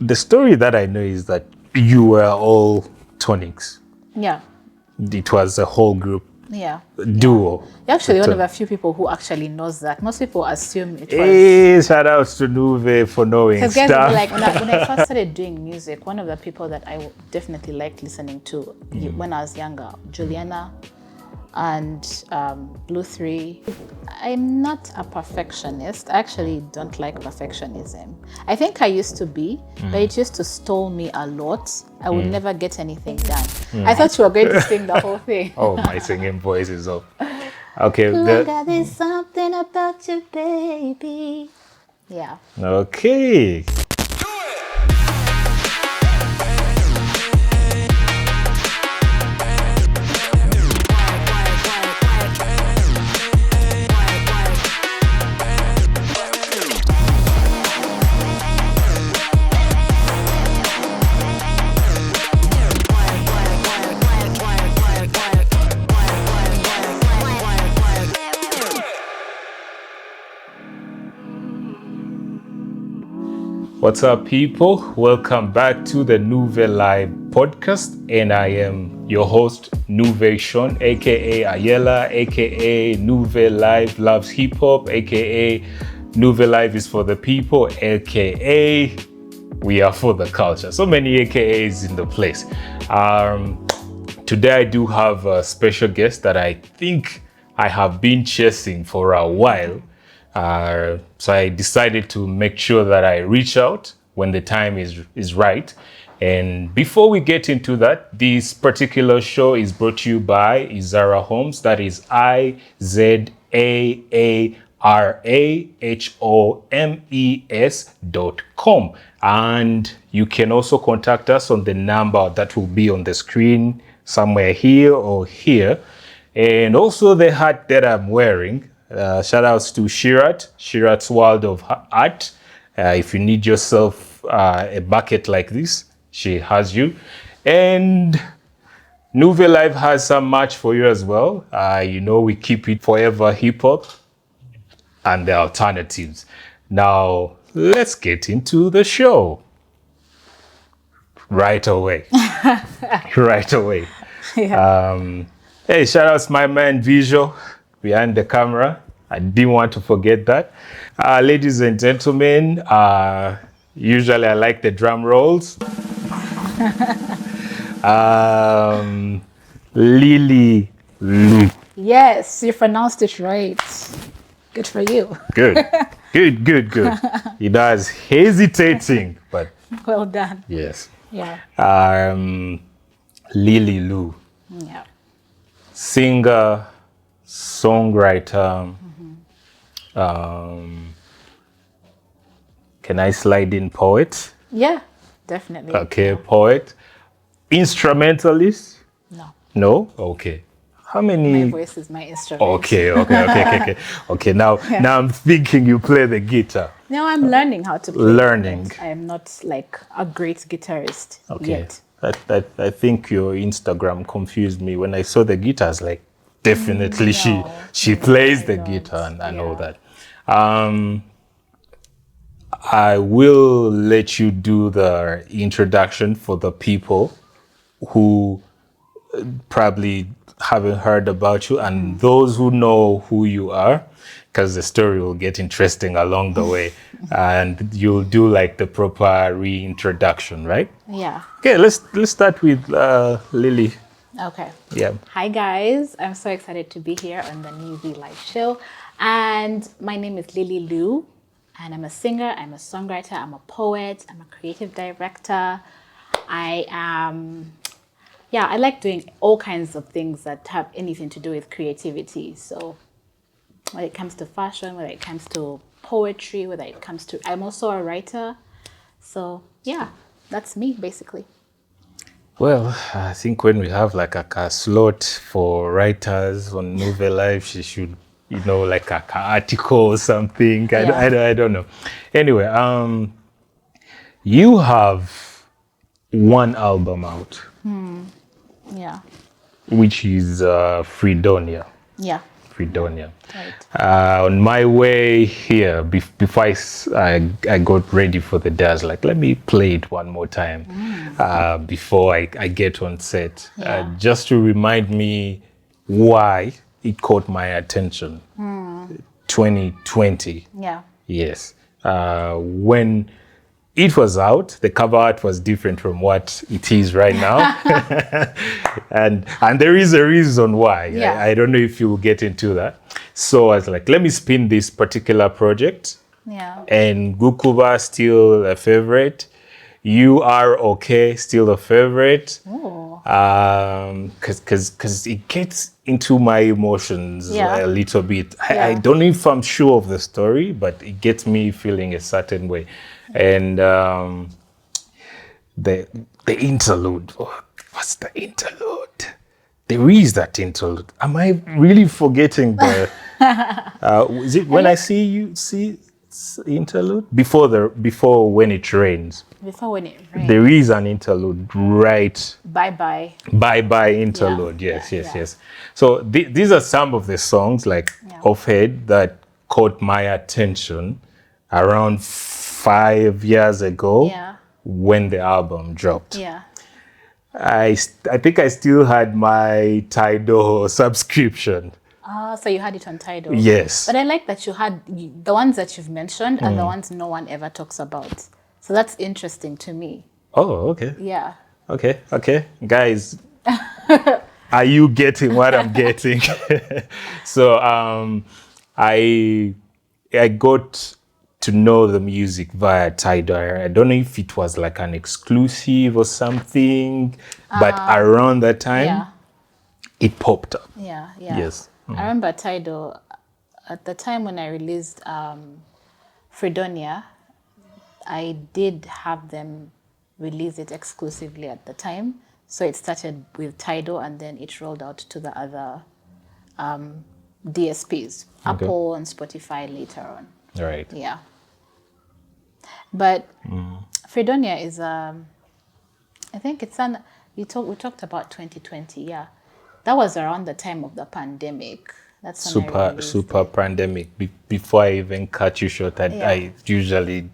the story that I know is that you were all Toniks. Yeah. It was a whole group. Yeah. Duo. You're actually one of the few people who actually knows that. Most people assume it was. Hey, shout outs to Nuve for knowing Because guys, stuff. like when I first started doing music, one of the people that I definitely liked listening to when I was younger, Juliana and Blue 3. I'm not a perfectionist. I actually don't like perfectionism. I think I used to be, but it used to stall me a lot. I would never get anything done. I thought you were going to sing the whole thing. Oh, my singing voice is up. Okay. There's something about you, baby. Yeah. Okay. What's up, people? Welcome back to the NuveyLive podcast, and I am your host, NuveySHAWN, aka Ayela, aka NuveyLive loves hip hop, aka NuveyLive is for the people, aka we are for the culture. So many AKAs in the place. Today I do have a special guest that I think I have been chasing for a while. So I decided to make sure that I reach out when the time is right. And before we get into that, this particular show is brought to you by Izara Homes. That is IZAARAHOMES.com. And you can also contact us on the number that will be on the screen somewhere here or here. And also the hat that I'm wearing. Shout outs to Shirat's World of Art. If you need yourself a bucket like this, she has you. And NuveyLive has some merch for you as well. We keep it forever hip hop and the alternatives. Now, let's get into the show. Right away. Right away. Yeah. Hey, shout outs my man Visual behind the camera. I didn't want to forget that. Ladies and gentlemen, usually I like the drum rolls. Lilly Lou. Yes, you pronounced it right. Good for you. Good. Good. He does hesitating, but Well done. yes. Yeah. Lilly Lou. Yeah. Singer, songwriter. Can I slide in poet? Yeah, definitely. Okay, poet. Instrumentalist? No. No? Okay. How many? My voice is my instrument. Okay. Okay, now I'm thinking you play the guitar. No, I'm learning how to play. Learning. I am not like a great guitarist yet. I think your Instagram confused me. When I saw the guitar, I was like, definitely she plays the guitar, and I know that. I will let you do the introduction for the people who probably haven't heard about you and those who know who you are, because the story will get interesting along the way. And you'll do like the proper reintroduction, right? Yeah. Okay, let's start with Lilly. Okay. Yeah. Hi guys, I'm so excited to be here on the NuveyLive show. And my name is Lilly Lou, and I'm a singer, I'm a songwriter, I'm a poet, I'm a creative director. I like doing all kinds of things that have anything to do with creativity. So when it comes to fashion, when it comes to poetry, whether it comes to, I'm also a writer. So yeah, that's me basically. Well, I think when we have like a slot for writers on NuveyLive, she should, like a article or something. I don't know. Anyway, you have one album out. Yeah. Which is Freedonia. Yeah. Fredonia. Right. On my way here, before I got ready for the day, I was like, let me play it one more time before I get on set, just to remind me why it caught my attention. 2020. Yeah. Yes. When it was out, the cover art was different from what it is right now. and there is a reason why. Yeah. I don't know if you will get into that. So I was like, let me spin this particular project. Yeah. And Gukuba, still a favorite. You Are Okay, still a favorite. Oh. Because it gets into my emotions Yeah. a little bit. I don't know if I'm sure of the story, but it gets me feeling a certain way. And the interlude. What's the interlude? There is that interlude. Am I really forgetting the? Is it When I See You? See interlude before When It Rains. Before When It Rains. There is an interlude, right? Bye Bye interlude. Yeah. Yes. So these are some of the songs off head that caught my attention around 5 years ago. Yeah. When the album dropped. Yeah. I think I still had my Tidal subscription. So you had it on Tidal. Yes. But I like that you had the ones that you've mentioned are the ones no one ever talks about. So that's interesting to me. Oh, okay. Yeah. Okay. Guys, are you getting what I'm getting? So I got to know the music via Tidal. I don't know if it was like an exclusive or something, but around that time, it popped up. Yeah. Yes. I remember Tidal, at the time when I released Fredonia, I did have them release it exclusively at the time. So it started with Tidal and then it rolled out to the other DSPs, Apple and Spotify later on. Right. Yeah. But Fredonia is, I think it's we talked about 2020, yeah. That was around the time of the pandemic. That's when I released super pandemic. Before I even cut you short, I usually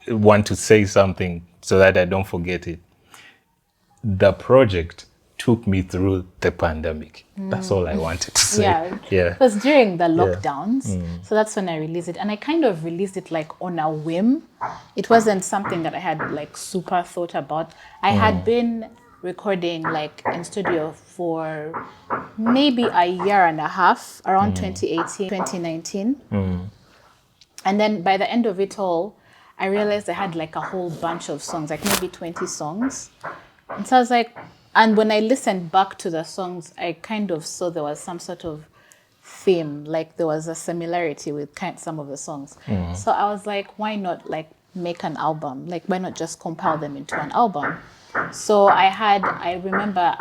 want to say something so that I don't forget it. The project took me through the pandemic. That's all I wanted to say. Yeah. It was during the lockdowns. So that's when I released it. And I kind of released it like on a whim. It wasn't something that I had like super thought about. I had been recording like in studio for maybe a year and a half, around 2018, 2019. And then by the end of it all, I realized I had like a whole bunch of songs, like maybe 20 songs. And so I was like, and when I listened back to the songs, I kind of saw there was some sort of theme, like there was a similarity with some of the songs. So I was like, why not like make an album? Like, why not just compile them into an album? So I remember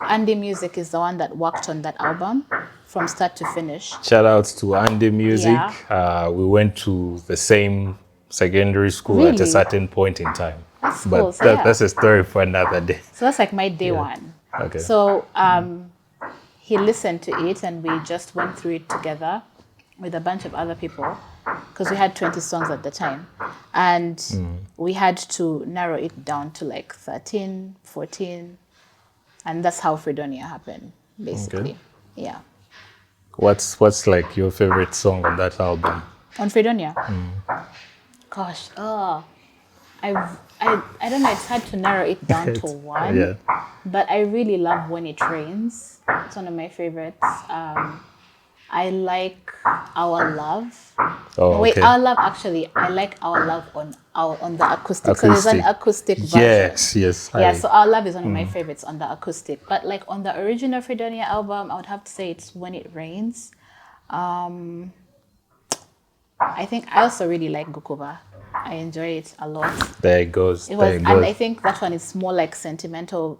Andy Music is the one that worked on that album from start to finish. Shout outs to Andy Music. Yeah. We went to the same secondary school at a certain point in time. That's but cool. So, that's a story for another day. So that's like my day one. Okay. So he listened to it and we just went through it together with a bunch of other people because we had 20 songs at the time. And we had to narrow it down to like 13, 14. And that's how Fredonia happened, basically. Okay. Yeah. What's like your favorite song on that album? On Fredonia? Gosh, I don't know, it's hard to narrow it down to one. Yeah. But I really love When It Rains. It's one of my favorites. I like Our Love. Oh, Wait, okay. Our Love, actually, I like Our Love on the acoustic. So there's an acoustic version. Yes. Yeah, so Our Love is one of my favorites on the acoustic. But like on the original Fredonia album, I would have to say it's When It Rains. I think I also really like Gukuba. I enjoy it a lot. There it goes. And I think that one is more like sentimental,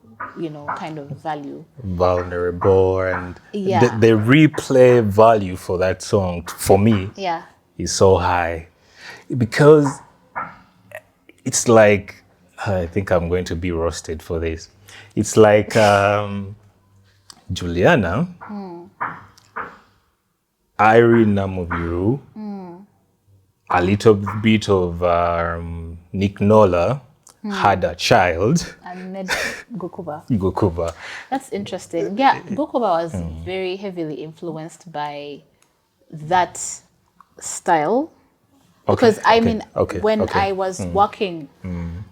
kind of value. Vulnerable and Yeah. the replay value for that song for me is so high because it's like, I think I'm going to be roasted for this. It's like Juliana Irene Namubiru, a little bit of Nick Nola had a child. And Ned Gukuba. Gukuba. That's interesting. Yeah, Gukuba was very heavily influenced by that style. Because when I was working,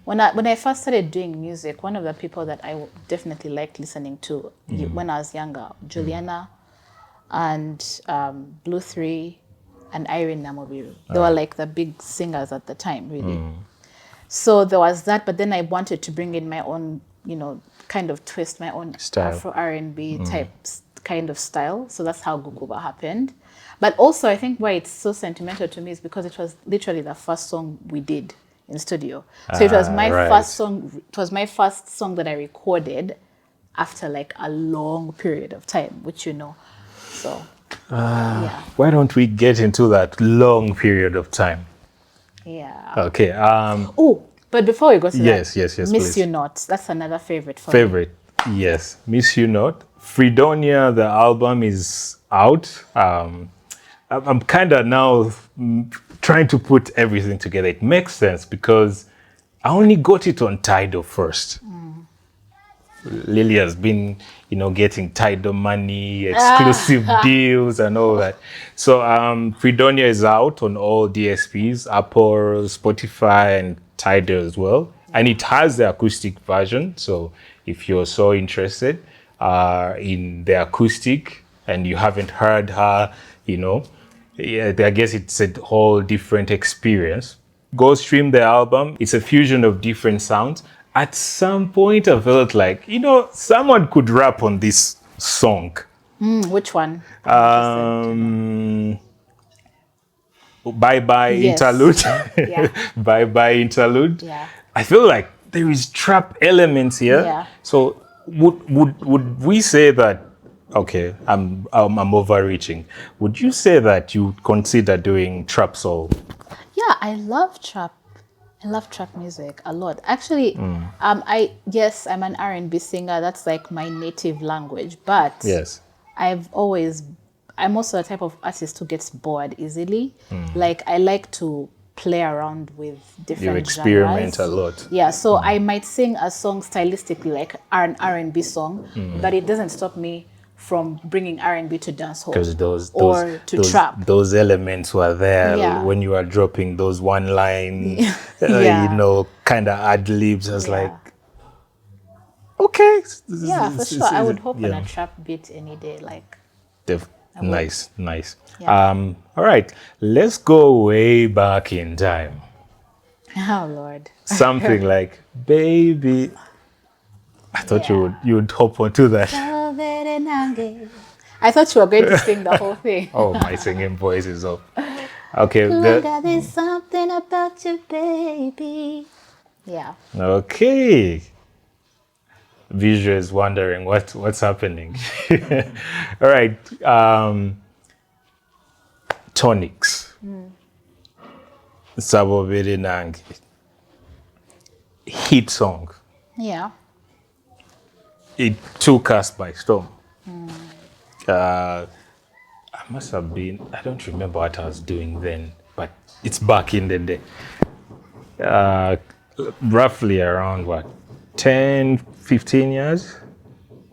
when I first started doing music, one of the people that I definitely liked listening to when I was younger, Juliana and Blue 3 and Irene Namubiru. They were like the big singers at the time, really. So there was that, but then I wanted to bring in my own, kind of twist, my own style. Afro R&B type kind of style. So that's how Gukuba happened. But also, I think why it's so sentimental to me is because it was literally the first song we did in studio. So it was my first song. It was my first song that I recorded after like a long period of time, which So, yeah. Why don't we get into that long period of time? Yeah. Okay. But before we go to yes, Miss please. You Not. That's another favorite for me. Yes. Miss You Not. Fredonia, the album is out. I'm kind of now trying to put everything together. It makes sense because I only got it on Tidal first. Lilly has been, getting Tidal money, exclusive deals and all that. So Fredonia is out on all DSPs, Apple, Spotify, and Tidal as well. And it has the acoustic version. So if you're so interested in the acoustic and you haven't heard her, I guess it's a whole different experience. Go stream the album. It's a fusion of different sounds. At some point, I felt like, someone could rap on this song. Which one? Bye Bye Interlude. Yeah. Bye Bye Interlude. Yeah. I feel like there is trap elements here. Yeah. So would we say that? Okay, I'm overreaching. Would you say that you consider doing trap soul? Yeah, I love trap. I love trap music a lot. Actually, I'm an R&B singer. That's like my native language. But yes, I'm also the type of artist who gets bored easily. Like I like to play around with different genres. You experiment a lot. Yeah, so I might sing a song stylistically like an R&B song, but it doesn't stop me from bringing R&B to dancehall or to trap. Those elements were there when you were dropping those one line, kind of ad libs. I was like, okay. Yeah, for sure. I would hop on a trap beat any day. Nice. Yeah. All right, let's go way back in time. Oh Lord. Something like Baby. I thought you would hop onto that. I thought you were going to sing the whole thing. Oh, my singing voice is up. Okay. There's something about you, baby. Yeah. Okay. Visual is wondering what's happening. All right. Toniks. Sabo Bede Nange. Hit song. Yeah. It took us by storm. I must have been, I don't remember what I was doing then, but it's back in the day. Roughly around 10, 15 years?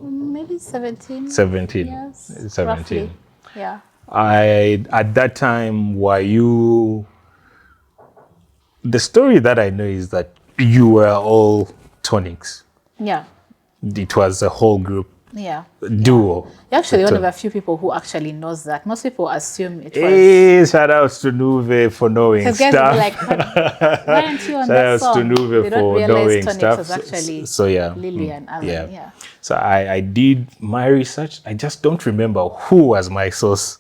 Maybe 17. 17. Yes, 17. roughly. Yeah. At that time, the story that I know is that you were all Toniks. Yeah. It was a whole group. Yeah. Duo. You're actually one of the few people who actually knows that. Most people assume it was. Hey, shout outs to Nuve for knowing guys stuff. Will be like, why aren't you on that song? Shout outs to Nuve they for don't realize knowing Toniks stuff. was actually Lilly and Allan. Yeah. So I did my research. I just don't remember who was my source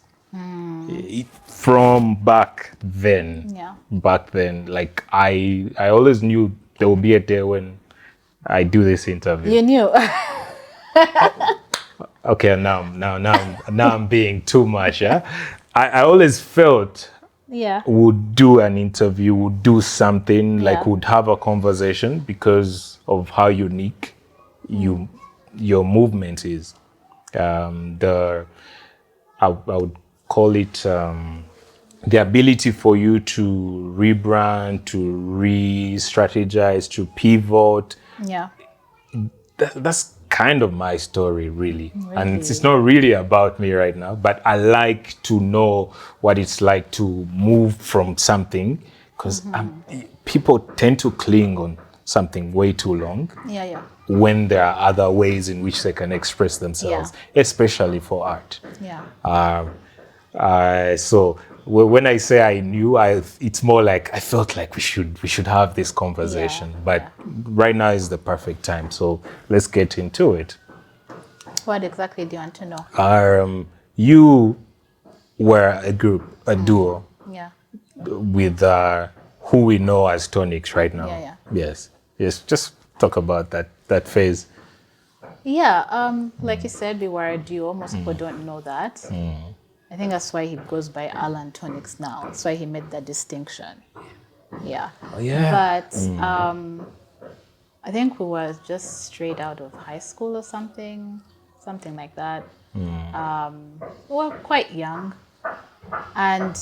from back then. Yeah. Back then, like I always knew there will be a day when I do this interview. You knew. Okay, now I'm being too much. Yeah, I always felt would do an interview, would do something like would have a conversation because of how unique your movement is. I would call it, the ability for you to rebrand, to re-strategize, to pivot. Yeah. That's kind of my story, really. And it's not really about me right now, but I like to know what it's like to move from something, because people tend to cling on something way too long. Yeah. When there are other ways in which they can express themselves, especially for art. Yeah. So when I say I knew, it's more like I felt like we should have this conversation. But right now is the perfect time. So let's get into it. What exactly do you want to know? You were a group, a duo, Yeah. with who we know as Toniks right now. Yeah. Yes. Just talk about that phase. Yeah. Like you said, we were a duo. Most people don't know that. I think that's why he goes by Allan Toniks now. That's why he made that distinction. Yeah. Oh, yeah. But I think we were just straight out of high school or something like that. We were quite young. And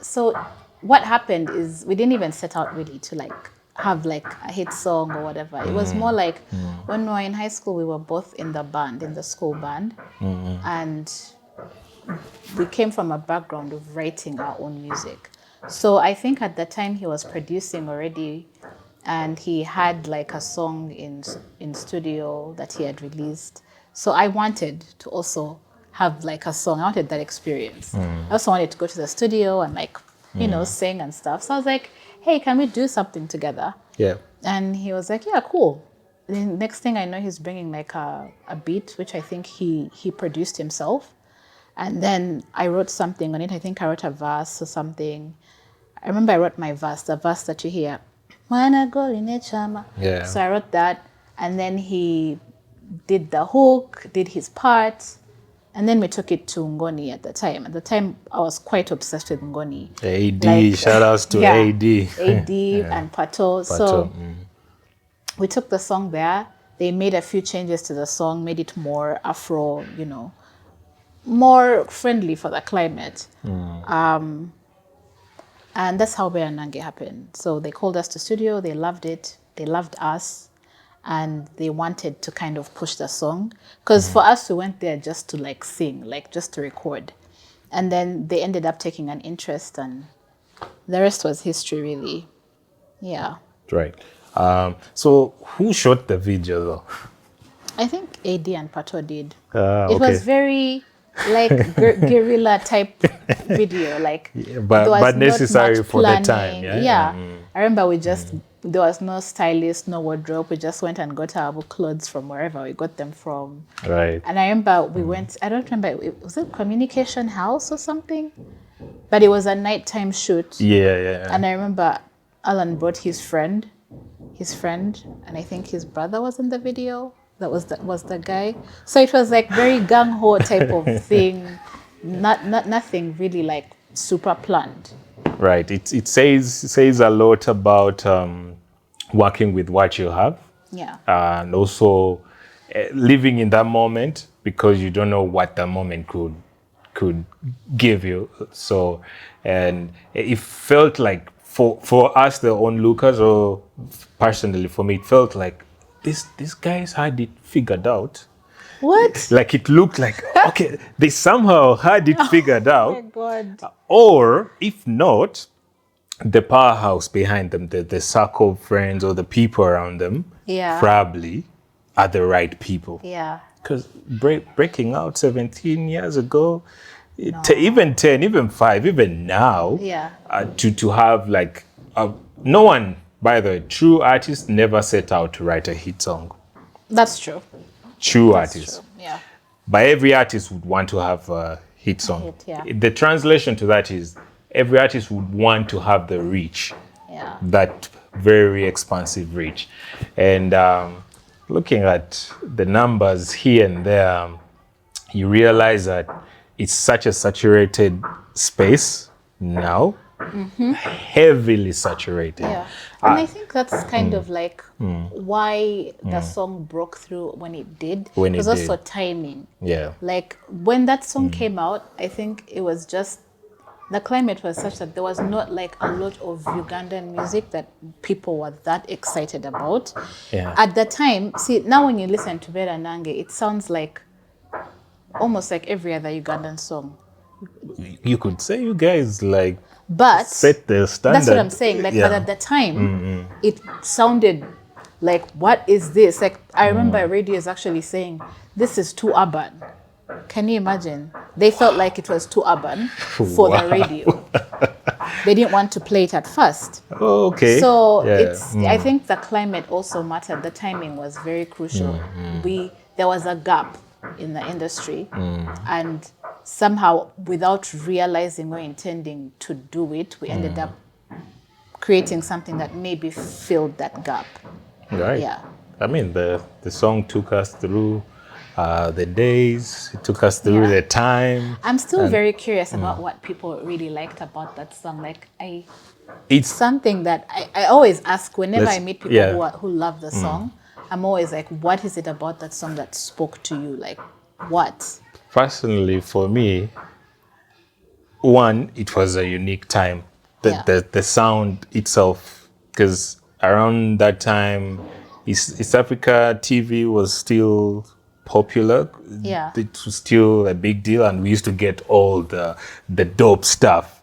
so what happened is we didn't even set out really to like have like a hit song or whatever. It was more like when we were in high school, we were both in the band, in the school band. And we came from a background of writing our own music. So I think at the time he was producing already, and he had like a song in studio that he had released. So I wanted to also have like a song. I wanted that experience. I also wanted to go to the studio and like, sing and stuff. So I was like, hey, can we do something together? Yeah. And he was like, yeah, cool. The next thing I know, he's bringing like a beat, which I think he produced himself. And then I wrote something on it. I think I wrote a verse or something. I remember I wrote my verse, the verse that you hear. Yeah. So I wrote that. And then he did the hook, did his part. And then we took it to Ngoni at the time. At the time, I was quite obsessed with Ngoni. AD, shout outs to AD. AD and Pato. So we took the song there. They made a few changes to the song, made it more Afro, more friendly for the climate. And that's how Beanange happened. So they called us to studio, they loved it, they loved us, and they wanted to kind of push the song. Because for us, we went there just to like sing, like just to record. And then they ended up taking an interest, and the rest was history, really. Yeah. Right. So who shot the video though? I think AD and Pato did. Okay. It was very like guerrilla type video, like but necessary for the time. Yeah. I remember we just there was no stylist, no wardrobe. We just went and got our clothes from wherever we got them from. Right. And I remember we went. I don't remember. Was it Communication House or something? But it was a nighttime shoot. Yeah. And I remember Allan brought his friend, and I think his brother was in the video. That was the guy. So it was like very gung ho type of thing. Nothing really like super planned. Right. It says a lot about working with what you have. Yeah. And also living in that moment, because you don't know what the moment could give you. So, and it felt like for us, the onlookers, or personally for me, it felt like these guys had it figured out. What? Like it looked like, okay, they somehow had it figured out. Oh my God. Or if not, the powerhouse behind them, the circle of friends or the people around them, probably are the right people. Yeah. Because breaking out 17 years ago, even 10, even 5, even now, to have like, no one, by the way, true artists never set out to write a hit song. That's true. True artists. True. Yeah. But every artist would want to have a hit song. The translation to that is every artist would want to have the reach, that very expansive reach. And looking at the numbers here and there, you realize that it's such a saturated space now, heavily saturated. And I think that's kind of like why the song broke through when it did. When it was it also did. timing. Yeah. Like when that song came out, I think it was just the climate was such that there was not like a lot of Ugandan music that people were that excited about. Yeah. At the time, see now when you listen to Bera Nange, it sounds like almost like every other Ugandan song. You could say you guys like But set the standard. that's what I'm saying. Like, but at the time, it sounded like, what is this? Like, I remember radio is actually saying, this is too urban. Can you imagine? They felt like it was too urban for the radio. They didn't want to play it at first. Oh, okay. So Yeah. it's. I think the climate also mattered. The timing was very crucial. There was a gap in the industry, and somehow, without realizing or intending to do it, we ended up creating something that maybe filled that gap. Right. Yeah. I mean, the song took us through the days. It took us through the time. I'm still very curious about what people really liked about that song. Like It's something that I always ask whenever Let's- I meet people who love the song. I'm always like, what is it about that song that spoke to you? Like, what? personally for me. One, it was a unique time. The sound itself, because around that time, East Africa TV was still popular. Yeah. It was still a big deal, and we used to get all the dope stuff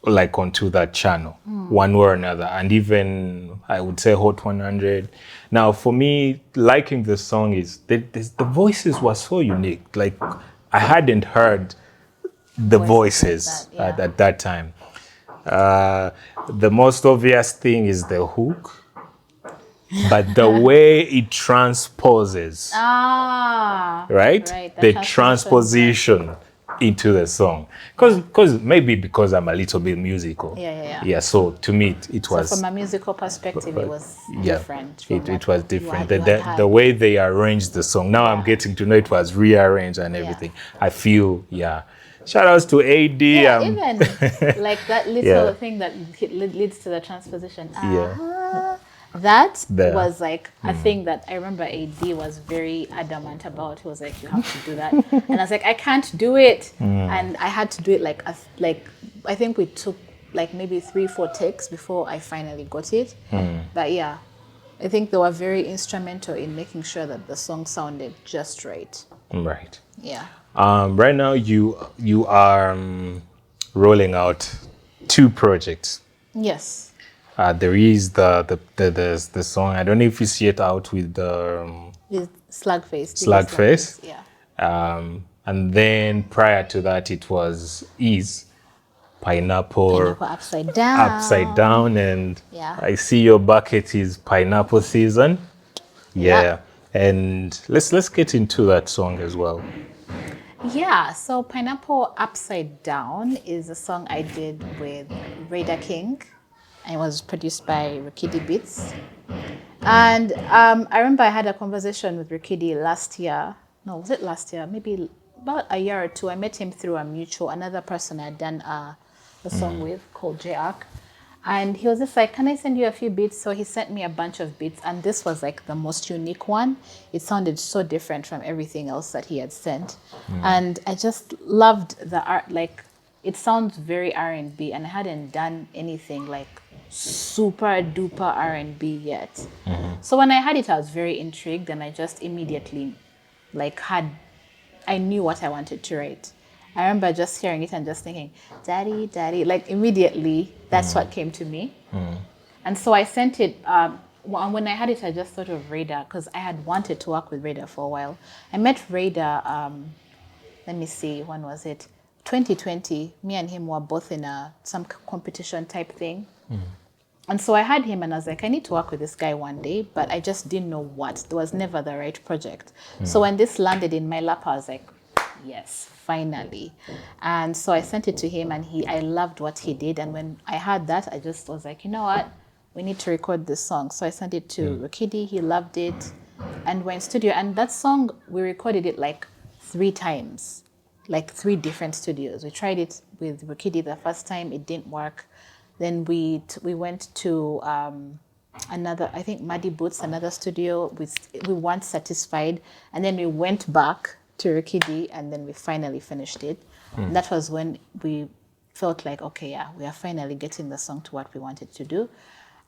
like onto that channel, one way or another, and even I would say Hot 100. Now, for me, liking the song is the voices were so unique. Like I hadn't heard the voices like that, at that time. The most obvious thing is the hook, but the way it transposes, right? The transposition into the song. Because maybe because I'm a little bit musical. Yeah, so to me, it was... So from a musical perspective, it was different. It was different. The way they arranged the song. Now I'm getting to know it was rearranged and everything. I feel, shout outs to AD. Even like that little thing that leads to the transposition. That was like a thing that I remember AD was very adamant about. He was like, you have to do that. And I was like, I can't do it. And I had to do it like I think we took like maybe 3-4 takes before I finally got it. But yeah, I think they were very instrumental in making sure that the song sounded just right. Right. Yeah. Right now you are rolling out 2 projects. Yes. There is the song. I don't know if you see it out with the with Slugface. Slugface. Yeah. And then prior to that, it was Pineapple Upside Down. And I see your bucket is Pineapple Season. Yeah. And let's get into that song as well. Yeah, so Pineapple Upside Down is a song I did with Raider King. And it was produced by Rikidi Beats. And I remember I had a conversation with Rikidi last year. No, was it last year? Maybe about a year or 2. I met him through a mutual, another person I'd done a song with called J-Arc. And he was just like, can I send you a few beats? So he sent me a bunch of beats. And this was like the most unique one. It sounded so different from everything else that he had sent. And I just loved the art. Like, it sounds very R&B. And I hadn't done anything like super duper R&B yet. So when I had it, I was very intrigued, and I just immediately I knew what I wanted to write. I remember just hearing it and just thinking, daddy, daddy, like immediately that's what came to me. And so I sent it, when I had it, I just thought of Raider, because I had wanted to work with Raider for a while. I met Raider, let me see, when was it? 2020, me and him were both in some competition type thing. And so I had him and I was like, I need to work with this guy one day, but I just didn't know what. There was never the right project. So when this landed in my lap, I was like, yes, finally. And so I sent it to him, and I loved what he did. And when I had that, I just was like, you know what? We need to record this song. So I sent it to Rikidi. He loved it. And we're in studio. And that song, we recorded it like 3 times, like 3 different studios. We tried it with Rikidi the first time. It didn't work. Then we went to another, I think Muddy Boots, another studio. We weren't satisfied, and then we went back to Ricky D, and then we finally finished it. And that was when we felt like, okay, yeah, we are finally getting the song to what we wanted to do.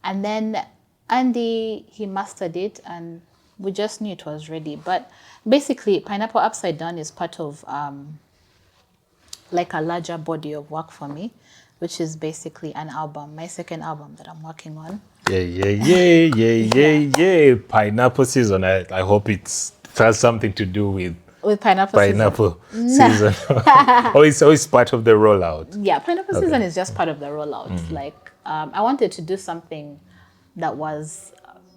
And then Andy, he mastered it, and we just knew it was ready. But basically, Pineapple Upside Down is part of like a larger body of work for me, which is basically an album, my second album that I'm working on. Yeah. Pineapple Season. I hope it has something to do with Pineapple Season. Or it's part of the rollout. Yeah, Pineapple Season is just part of the rollout. Like, I wanted to do something that was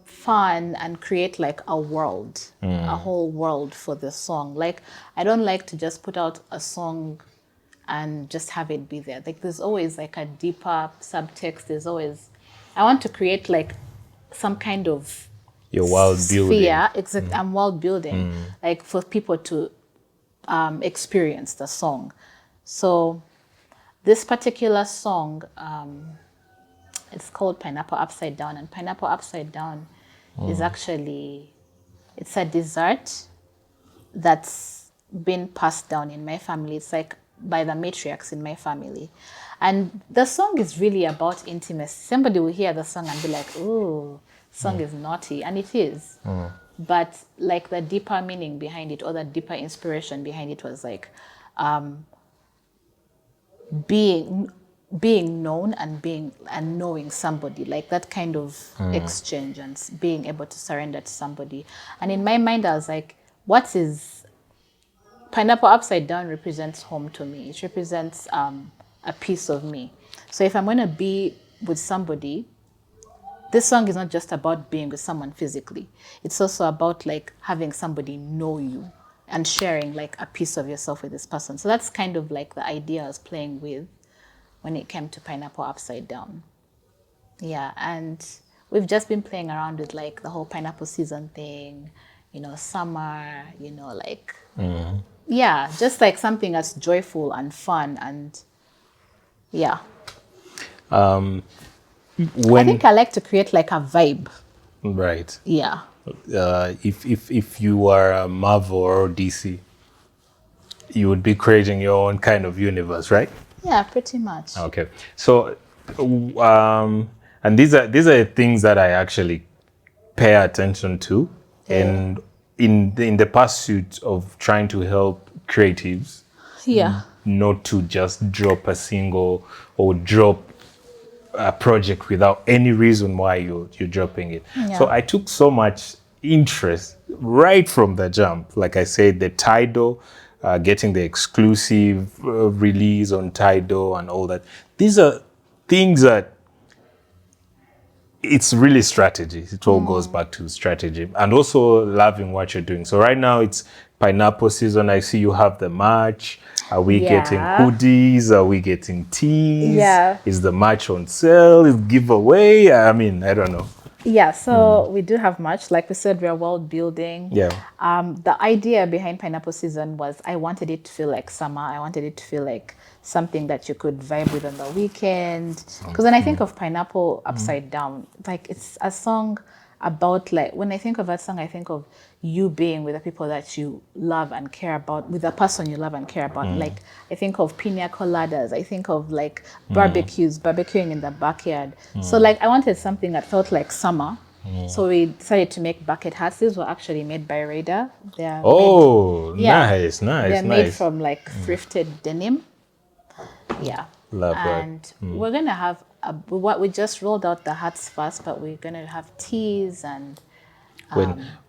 fun and create like a world, a whole world for the song. Like, I don't like to just put out a song and just have it be there. Like, there's always like a deeper subtext. There's always, I want to create like some kind of your world building. Yeah, exactly. I'm world building, like for people to experience the song. So this particular song, it's called Pineapple Upside Down, and Pineapple Upside Down is actually, it's a dessert that's been passed down in my family. It's like by the matriarchs in my family. And the song is really about intimacy. Somebody will hear the song and be like, ooh, song is naughty, and it is. But like the deeper meaning behind it, or the deeper inspiration behind it, was like being known and knowing somebody, like that kind of exchange, and being able to surrender to somebody. And in my mind, I was like, what is Pineapple Upside Down represents home to me. It represents a piece of me. So if I'm going to be with somebody, this song is not just about being with someone physically. It's also about like having somebody know you and sharing like a piece of yourself with this person. So that's kind of like the idea I was playing with when it came to Pineapple Upside Down. Yeah, and we've just been playing around with like the whole Pineapple Season thing, you know, summer, you know, like, yeah, just like something that's joyful and fun, and yeah. I think I like to create like a vibe. Right. Yeah. If you are Marvel or DC, you would be creating your own kind of universe, right? Yeah, pretty much. Okay. So, and these are things that I actually pay attention to, and in the pursuit of trying to help creatives, not to just drop a single or drop a project without any reason why you're dropping it. Yeah. So I took so much interest right from the jump. Like I said, the Tidal, getting the exclusive release on Tidal and all that. These are things that it's really strategy. It all goes back to strategy, and also loving what you're doing. So right now it's Pineapple Season. I see you have the merch. Are we getting hoodies? Are we getting teas? Yeah. Is the merch on sale? Is giveaway? I mean, I don't know. Yeah, so we do have much. Like we said, we're world building. Yeah. The idea behind Pineapple Season was I wanted it to feel like summer. I wanted it to feel like something that you could vibe with on the weekend. Because when I think of Pineapple Upside Down, like it's a song about, like, when I think of that song, I think of you being with the people that you love and care about, with the person you love and care about. Like, I think of pina coladas. I think of like barbecuing in the backyard. So like I wanted something that felt like summer. So we decided to make bucket hats. These were actually made by Raider. They're nice. They're made from like thrifted denim. Yeah. Love that. And we're gonna have we just rolled out the hats first, but we're gonna have teas and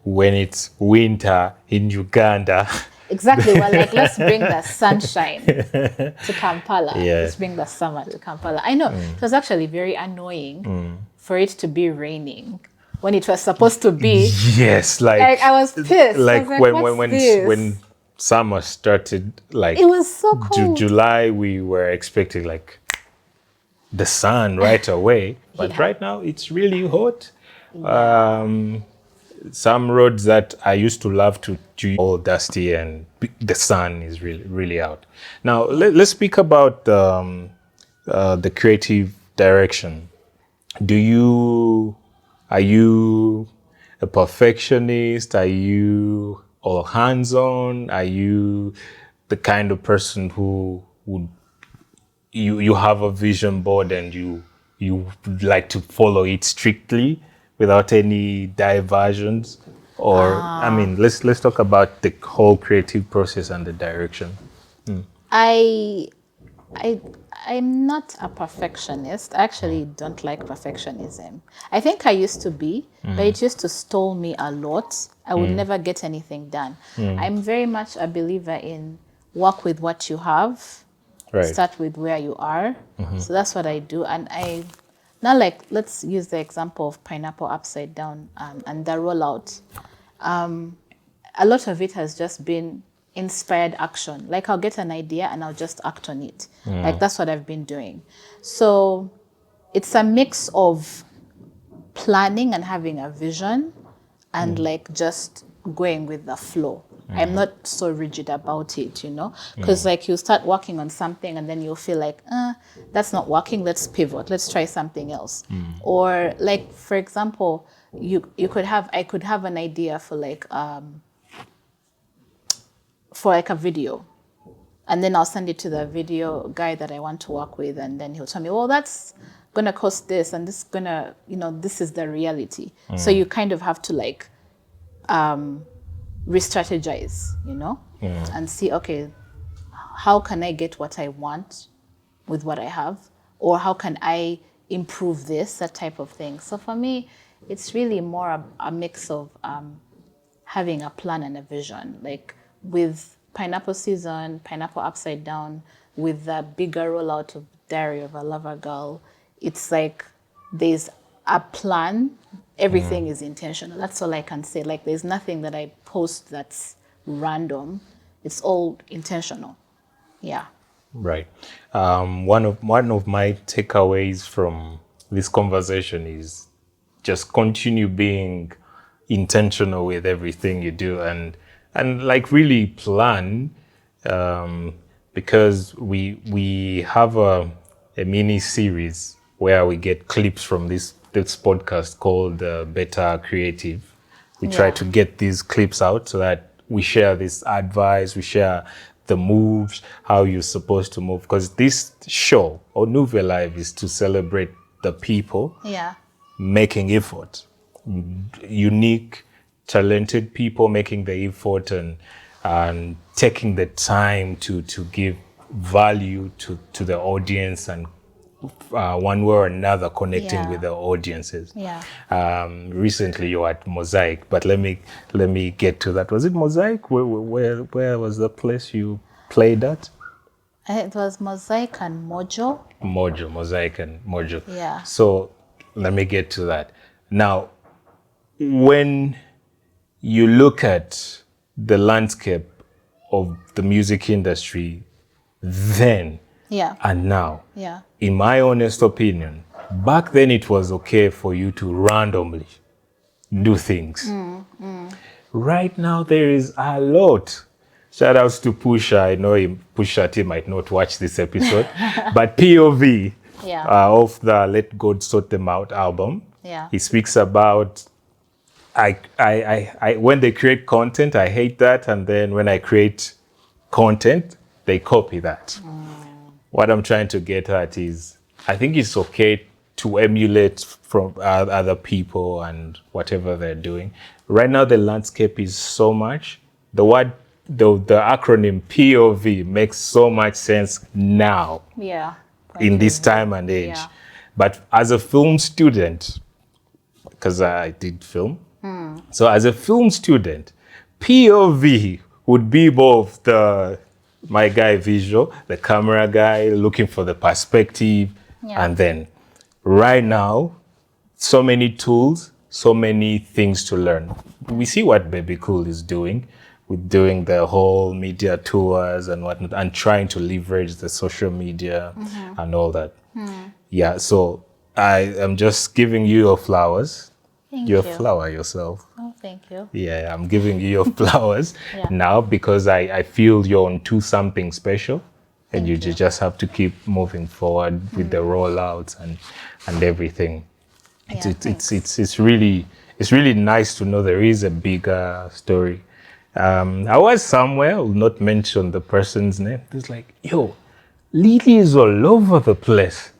when it's winter in Uganda. Exactly. Well, like, let's bring the sunshine to Kampala. Yeah. Let's bring the summer to Kampala. I know it was actually very annoying for it to be raining when it was supposed to be. Yes, like I was pissed. Like, I was like, when summer started, like it was so cold. July, we were expecting like the sun right away, but right now it's really hot. Some roads that I used to love to all dusty, and the sun is really out. Now let's speak about the creative direction. Do you Are you a perfectionist? Are you all hands-on? Are you the kind of person who would you have a vision board and you would like to follow it strictly without any diversions? Or I mean, let's talk about the whole creative process and the direction. I I'm not a perfectionist. I actually don't like perfectionism. I think I used to be, but it used to stall me a lot. I would never get anything done. I'm very much a believer in work with what you have, Right. start with where you are. So that's what I do. And I now, like, let's use the example of Pineapple Upside Down and the rollout. A lot of it has just been inspired action. Like, I'll get an idea and I'll just act on it. Like, that's what I've been doing. So it's a mix of planning and having a vision and like just going with the flow. I'm not so rigid about it, you know, because like you start working on something and then you'll feel like, that's not working. Let's pivot. Let's try something else. Or like, for example, I could have an idea for like a video, and then I'll send it to the video guy that I want to work with, and then he'll tell me, well, that's gonna cost this, and this is gonna, you know, this is the reality. So you kind of have to like re-strategize, you know, and see, okay, how can I get what I want with what I have, or how can I improve this, that type of thing. So for me, it's really more a mix of having a plan and a vision. Like with Pineapple Season, Pineapple Upside Down, with the bigger rollout of Diary of a Lover Girl, it's like there's a plan. Everything is intentional. That's all I can say. Like, there's nothing that I post that's random. It's all intentional. Yeah. Right. One of my takeaways from this conversation is just continue being intentional with everything you do, and like really plan, because we have a mini series where we get clips from this podcast called Better Creative. We try to get these clips out so that we share this advice, we share the moves, how you're supposed to move. Because this show, or NuveyLive, is to celebrate the people making effort. Unique, talented people making the effort and taking the time to give value to the audience, and one way or another connecting with the audiences. Recently you were at Mosaic, but let me get to that. Was it Mosaic? Where was the place you played at? It was Mosaic and Mojo. Mosaic and Mojo. Yeah. So let me get to that. Now, when you look at the landscape of the music industry then and now, in my honest opinion, back then it was okay for you to randomly do things. Right now there is a lot. Shout outs to Pusha. I know Pusha T might not watch this episode, but POV of the Let God Sort Them Out album. He speaks about I when they create content, I hate that, and then when I create content, they copy that. What I'm trying to get at is, I think it's okay to emulate from other people and whatever they're doing. Right now, the landscape is so much. The acronym POV makes so much sense now. In this time and age. But as a film student, because I did film, so as a film student, POV would be both my guy visual, the camera guy looking for the perspective, and then right now, so many tools, so many things to learn. We see what Baby Cool is doing with doing the whole media tours and whatnot, and trying to leverage the social media and all that. So I am just giving you your flowers. You're a flower yourself. Oh, thank you. Yeah, I'm giving you your flowers now, because I feel you're onto something special, and you just have to keep moving forward with the rollouts and everything. It's really nice to know there is a bigger story. I was somewhere, I will not mention the person's name. It's like, yo, Lilly is all over the place.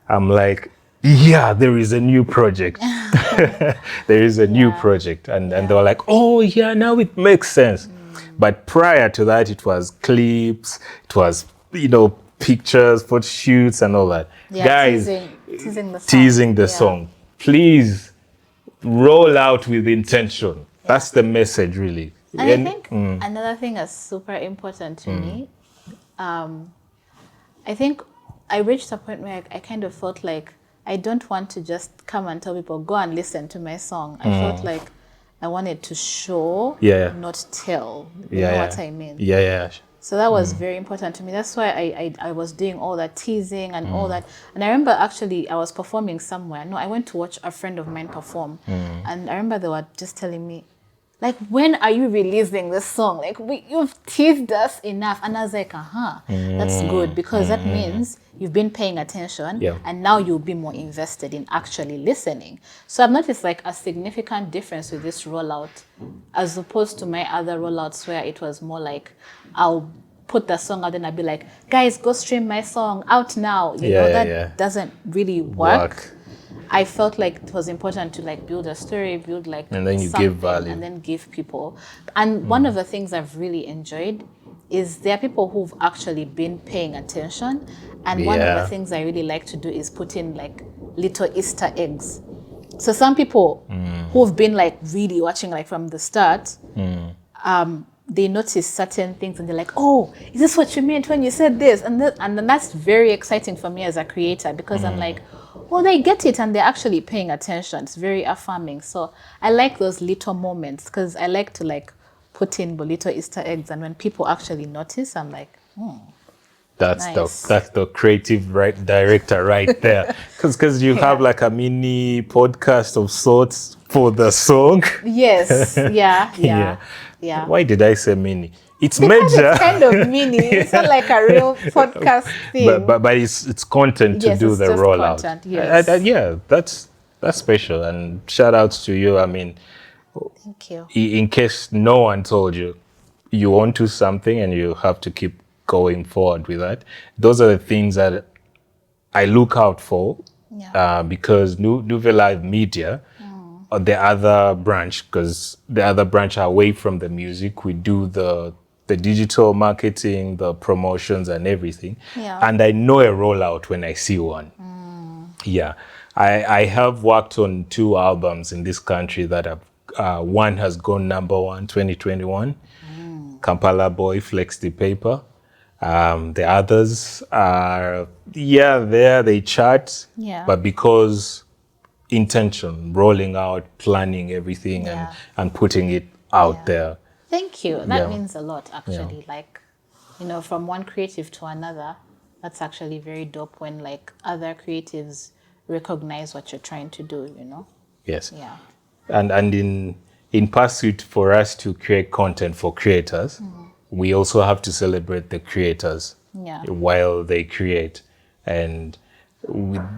I'm like, yeah, there is a new project. There is a new project. And they were like, oh yeah, now it makes sense. But prior to that, it was clips, it was, pictures, photo shoots and all that. Yeah, Guys, teasing the song. Song. Please roll out with intention. That's the message, really. And I think another thing that's super important to me, I think I reached a point where I kind of felt like I don't want to just come and tell people, go and listen to my song. I felt like I wanted to show, not tell. You know what I mean? Yeah. So that was very important to me. That's why I was doing all that teasing and all that. And I remember actually I was performing somewhere. No, I went to watch a friend of mine perform. And I remember they were just telling me, like, when are you releasing this song? Like, you've teased us enough. And I was like, that's good. Because that means you've been paying attention. And now you'll be more invested in actually listening. So I've noticed like a significant difference with this rollout as opposed to my other rollouts where it was more like, I'll put the song out and I'll be like, guys, go stream my song out now. You know, that doesn't really work. I felt like it was important to like build a story, build like and then you give value and then give people. And one of the things I've really enjoyed is there are people who've actually been paying attention. And one of the things I really like to do is put in like little Easter eggs. So some people who've been like really watching like from the start, they notice certain things and they're like, oh, is this what you meant when you said this? And then that's very exciting for me as a creator because I'm like, oh, they get it and they're actually paying attention. It's very affirming. So I like those little moments because I like to like put in little Easter eggs, and when people actually notice, I'm like, that's nice. that's the creative director right there. Because you have like a mini podcast of sorts for the song. Yes. Yeah. Why did I say mini? It's because major. It's kind of mini. It's not like a real podcast thing. But it's content to do the rollout. Content, yes. That's special. And shout outs to you. I mean, thank you. In case no one told you, you onto something and you have to keep going forward with that. Those are the things that I look out for because NuveyLive Media, or the other branch, because the other branch are away from the music. We do the digital marketing, the promotions and everything. And I know a rollout when I see one. I have worked on 2 albums in this country that have, one has gone #1 2021, Kampala Boy, Flex the Paper. The others are, there they chart, but because intention, rolling out, planning everything and putting it out there. Thank you. That means a lot, actually. Like, from one creative to another, that's actually very dope when like other creatives recognize what you're trying to do, Yes. Yeah. And in pursuit for us to create content for creators, we also have to celebrate the creators while they create. And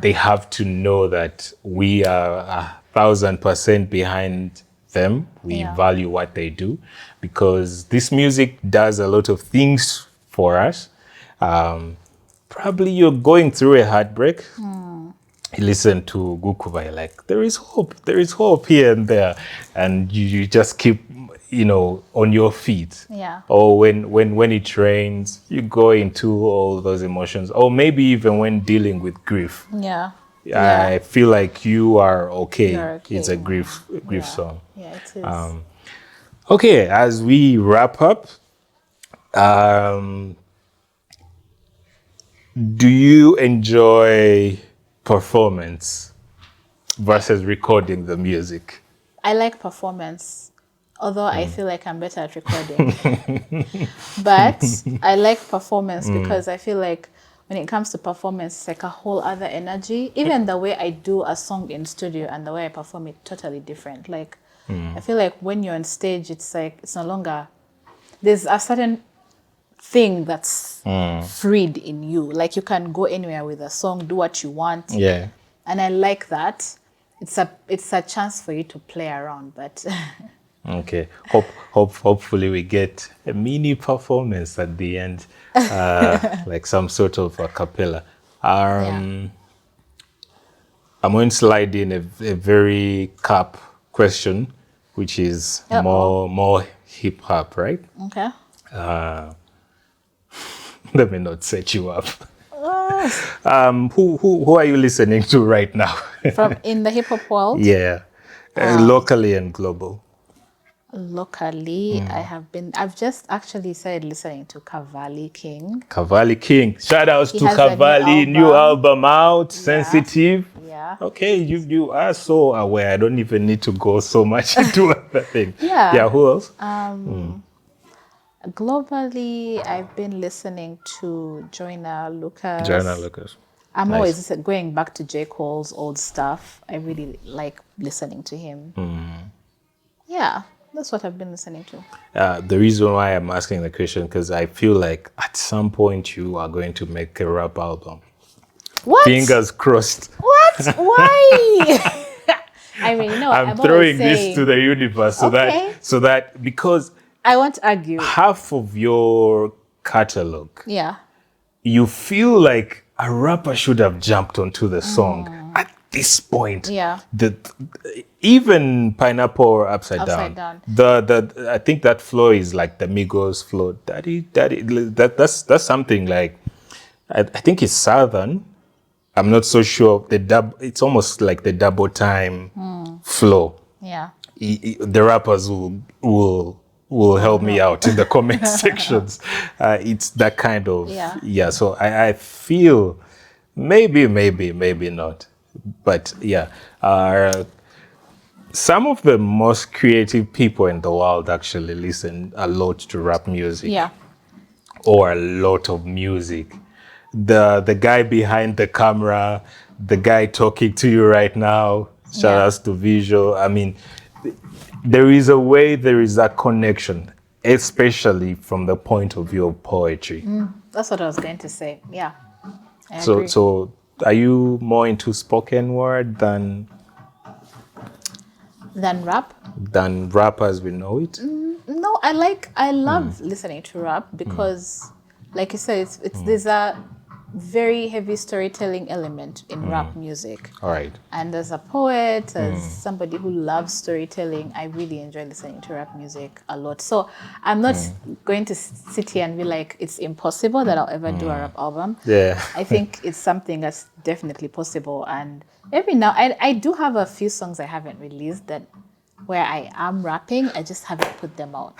they have to know that we are 1,000% behind them. We value what they do because this music does a lot of things for us. Probably you're going through a heartbreak. You listen to Gukuva, you're like, there is hope here and there. And you just keep, on your feet. Or when it rains, you go into all those emotions. Or maybe even when dealing with grief. I feel like you are okay. It's a grief song. Yeah, it is. Okay, as we wrap up, do you enjoy performance versus recording the music? I like performance, although I feel like I'm better at recording. But I like performance because I feel like when it comes to performance, it's like a whole other energy. Even the way I do a song in studio and the way I perform it, totally different. Like, I feel like when you're on stage, it's like, it's no longer, there's a certain thing that's freed in you. Like you can go anywhere with a song, do what you want. Yeah. And I like that. it's a chance for you to play around, but Okay. Hopefully we get a mini performance at the end, like some sort of a cappella. I'm going to slide in a very cap question, which is more hip hop, right? okay. Let me not set you up. Who are you listening to right now? From in the hip hop world? Yeah, locally and global. Locally, I've just actually started listening to Cavalli King. Cavalli King. Shout outs to has a new Cavalli, new album out, Yeah. Sensitive. Yeah. Okay, you are so aware. I don't even need to go so much into other things. Yeah. Yeah, who else? Globally, I've been listening to Joyner Lucas. Joanna Lucas. I'm Nice. always going back to J. Cole's old stuff. I really like listening to him. Yeah, that's what I've been listening to. The reason why I'm asking the question, because I feel like at some point you are going to make a rap album. What? Fingers crossed. What? Why? I mean, I'm throwing this to the universe so that because I won't argue. half of your catalog, Yeah. you feel like a rapper should have jumped onto the song at this point. Yeah. Even Pineapple or Upside Down. Down. I think that flow is like the Migos flow. That's something like I think it's Southern. I'm not so sure. It's almost like the double time flow. Yeah. The rappers will help me out in the comment sections. It's that kind of So I feel maybe not, but yeah. Some of the most creative people in the world actually listen a lot to rap music. Yeah. Or a lot of music. The guy behind the camera, the guy talking to you right now. Shout outs to visual. I mean, there is that connection, especially from the point of view of poetry. That's what I was going to say. Yeah. I agree. So are you more into spoken word than rap? Than rap as we know it? No, I love listening to rap because, like you said, there's a very heavy storytelling element in rap music. All right. And as a poet, as somebody who loves storytelling, I really enjoy listening to rap music a lot. So I'm not going to sit here and be like, it's impossible that I'll ever do a rap album. Yeah. I think it's something that's definitely possible. And every now, I do have a few songs I haven't released that where I am rapping, I just haven't put them out.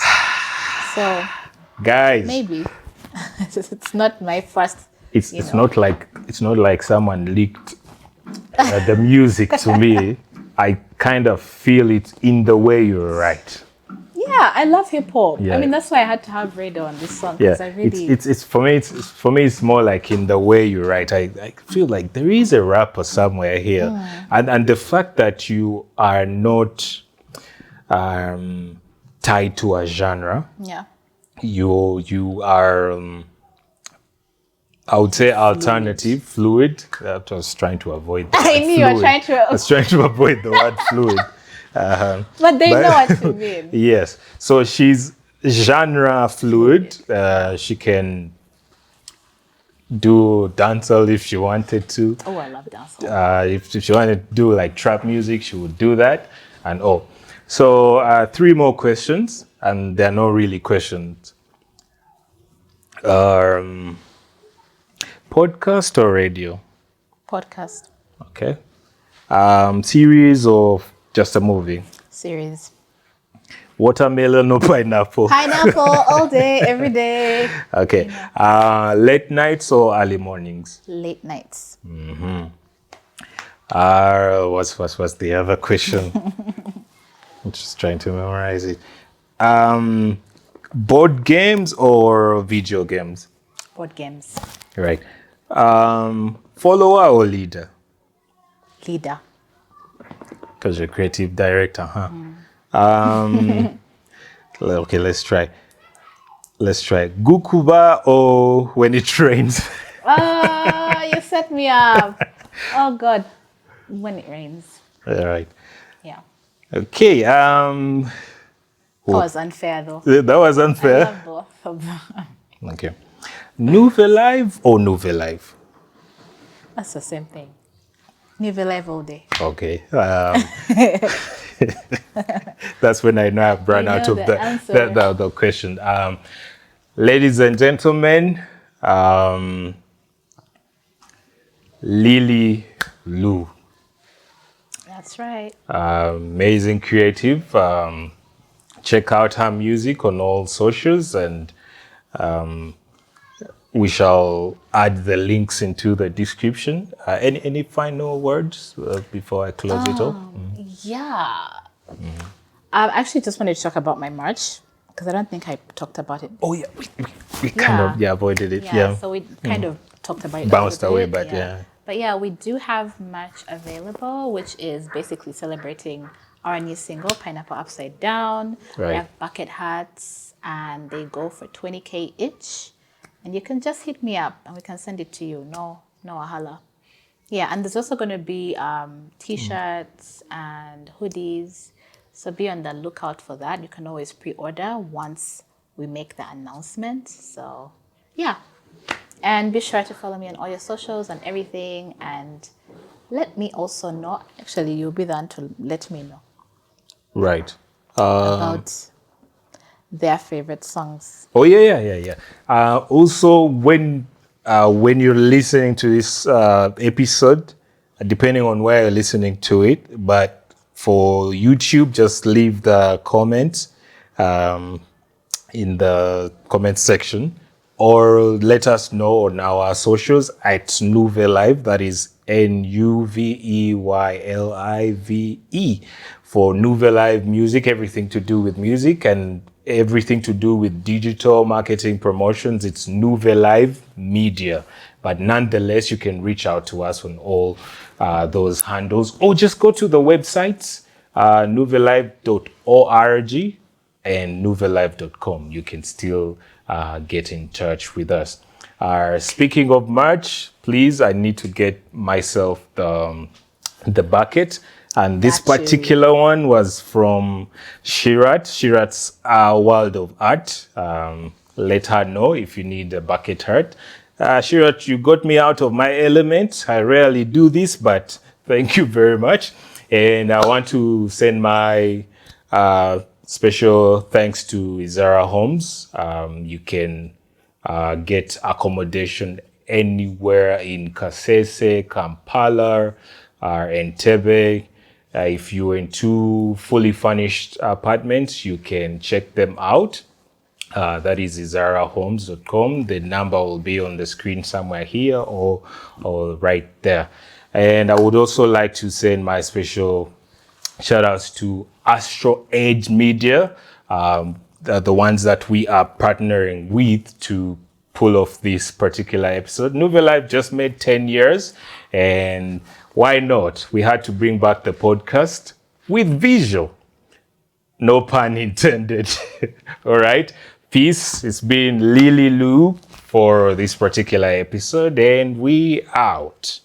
So guys, maybe it's not my first. It's not like someone leaked the music to me. I kind of feel it in the way you write. Yeah, I love hip hop. Yeah. I mean, that's why I had to have Radar on this song. Yeah, I really... it's for me. It's more like in the way you write. I feel like there is a rapper somewhere here, and the fact that you are not tied to a genre. Yeah. You are. I would say alternative, fluid. I was trying to avoid the I word knew you were fluid. trying to... I was trying to avoid the word fluid. But they know what you mean. Yes. So she's genre fluid. She can do dancehall if she wanted to. Oh, I love dancehall. If she wanted to do like trap music, she would do that. And so 3 more questions, and they're not really questions. Podcast or radio? Podcast. Okay. Series or just a movie? Series. Watermelon or pineapple? Pineapple all day, every day. Okay. Late nights or early mornings? Late nights. What's the other question? I'm just trying to memorize it. Board games or video games? Board games. Right. Follower or leader? Leader. Because you're creative director, huh? Okay, let's try. Gukuba or when it rains? You set me up. Oh God, when it rains. All right. Yeah. Okay. That was unfair though. That was I unfair. love both of them. Okay. NuveyLive or NuveyLive? That's the same thing. NuveyLive all day. Okay. That's when I know I've run You out know of the the, answer. the question. Ladies and gentlemen, Lilly Lou. That's right. Amazing creative. Check out her music on all socials, and we shall add the links into the description. Any final words before I close it off? Yeah. I actually just wanted to talk about my March because I don't think I talked about it. Oh yeah, we kind of avoided it. Yeah, So we kind of talked about it. Bounced a little away, bit, but yeah. But yeah, we do have March available, which is basically celebrating our new single, Pineapple Upside Down. Right. We have bucket hats, and they go for 20K each. And you can just hit me up, and we can send it to you. No wahala. Yeah, and there's also going to be T-shirts and hoodies. So be on the lookout for that. You can always pre-order once we make the announcement. So yeah. And be sure to follow me on all your socials and everything. And let me also know. Actually, you'll be the one to let me know Right. about their favorite songs. Oh yeah. Also, when you're listening to this episode, depending on where you're listening to it, but for YouTube, just leave the comments in the comment section, or let us know on our socials at NuveyLive. That is NuveyLive for NuveyLive music, everything to do with music and everything to do with digital marketing promotions. It's NuveyLive Media. But nonetheless, you can reach out to us on all those handles, or just go to the websites, NuveyLive.org and NuveyLive.com. You can still get in touch with us. Speaking of merch, please, I need to get myself the bucket. And this Got you. particular one was from Shirat's World of Art. Let her know if you need a bucket hat. Shirat, you got me out of my element. I rarely do this, but thank you very much. And I want to send my special thanks to Izara Homes. You can get accommodation anywhere in Kasese, Kampala, Entebbe. If you're in two fully furnished apartments, you can check them out. That is izarahomes.com. The number will be on the screen somewhere here or right there. And I would also like to send my special shout outs to Astro Edge Media, the ones that we are partnering with to pull off this particular episode. NuveyLive just made 10 years, and why not? We had to bring back the podcast with visual. No pun intended. All right. Peace. It's been Lilly Lou for this particular episode, and we out.